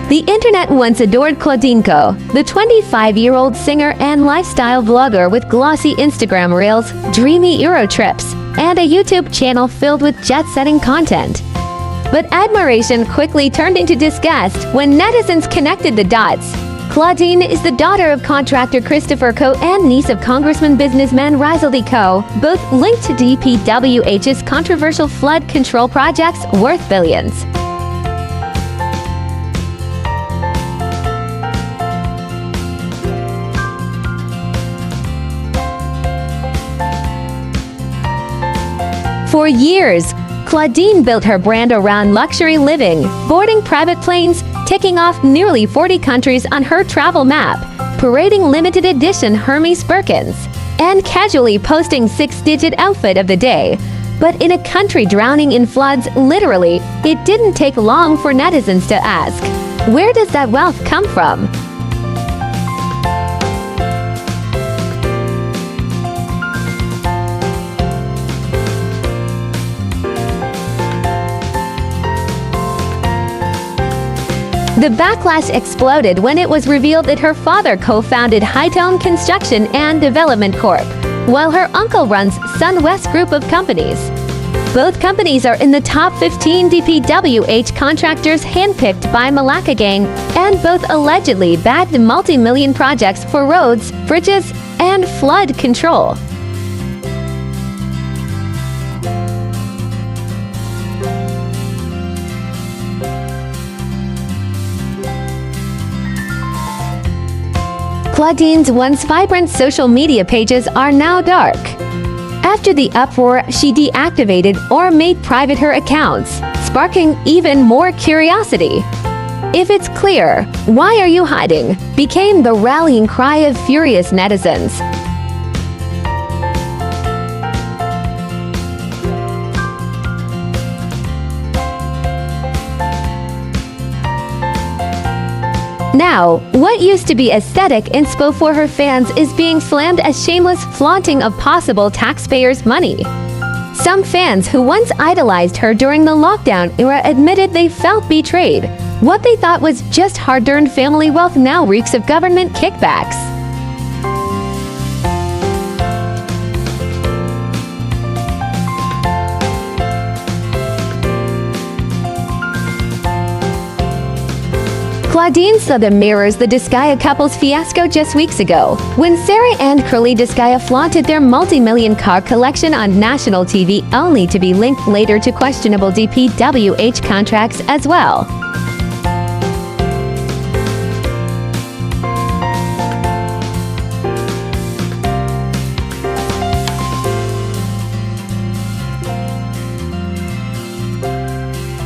The internet once adored Claudine, the 25-year-old singer and lifestyle vlogger with glossy Instagram reels, dreamy Euro trips, and a YouTube channel filled with jet-setting content. But admiration quickly turned into disgust when netizens connected the dots. Claudine is the daughter of contractor Christopher Co. and niece of Congressman businessman Rizaldy Co., both linked to DPWH's controversial flood control projects worth billions. For years, Claudine built her brand around luxury living, boarding private planes, ticking off nearly 40 countries on her travel map, parading limited edition Hermes Birkins, and casually posting six-digit outfit of the day. But in a country drowning in floods, literally, it didn't take long for netizens to ask, where does that wealth come from? The backlash exploded when it was revealed that her father co-founded Hightone Construction and Development Corp., while her uncle runs SunWest Group of companies. Both companies are in the top 15 DPWH contractors handpicked by Malacca Gang, and both allegedly bagged multi-million projects for roads, bridges, and flood control. Claudine's once vibrant social media pages are now dark. After the uproar, she deactivated or made private her accounts, sparking even more curiosity. "If it's clear, why are you hiding?" became the rallying cry of furious netizens. Now, what used to be aesthetic inspo for her fans is being slammed as shameless flaunting of possible taxpayers' money. Some fans who once idolized her during the lockdown era admitted they felt betrayed. What they thought was just hard-earned family wealth now reeks of government kickbacks. Claudine saw the mirrors the Disgaea couple's fiasco just weeks ago, when Sarah and Curly Disgaea flaunted their multi-million car collection on national TV only to be linked later to questionable DPWH contracts as well.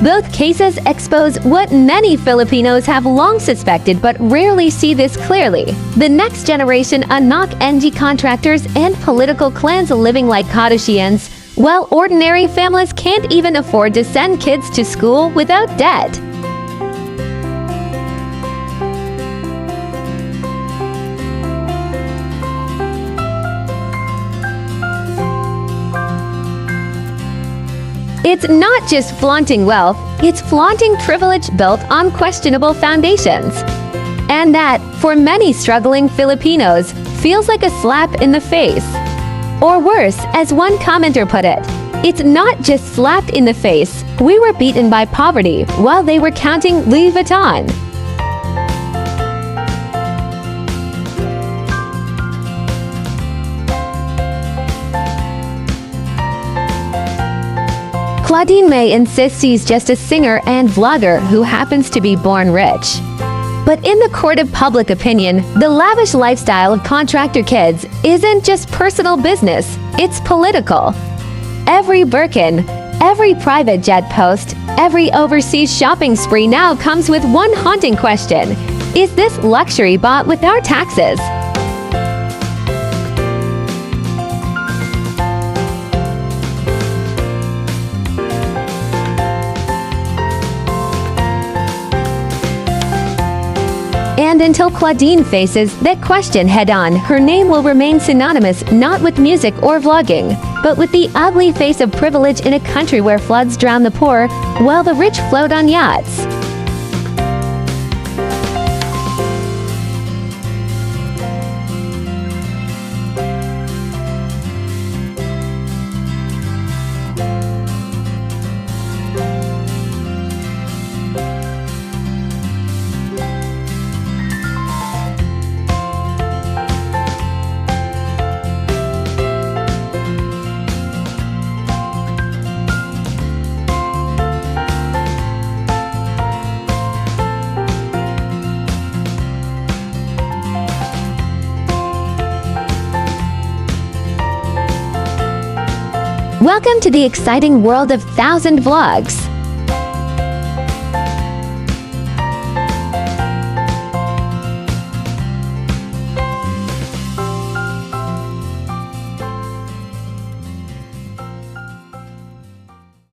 Both cases expose what many Filipinos have long suspected but rarely see this clearly. The next generation anak NG contractors and political clans living like Kardashians, while ordinary families can't even afford to send kids to school without debt. It's not just flaunting wealth, it's flaunting privilege built on questionable foundations. And that, for many struggling Filipinos, feels like a slap in the face. Or worse, as one commenter put it, "It's not just slapped in the face, we were beaten by poverty while they were counting Louis Vuitton." Claudine May insists she's just a singer and vlogger who happens to be born rich. But in the court of public opinion, the lavish lifestyle of contractor kids isn't just personal business, it's political. Every Birkin, every private jet post, every overseas shopping spree now comes with one haunting question: is this luxury bought with our taxes? And until Claudine faces that question head-on, her name will remain synonymous not with music or vlogging, but with the ugly face of privilege in a country where floods drown the poor while the rich float on yachts. Welcome to the exciting world of 1000 vlogs.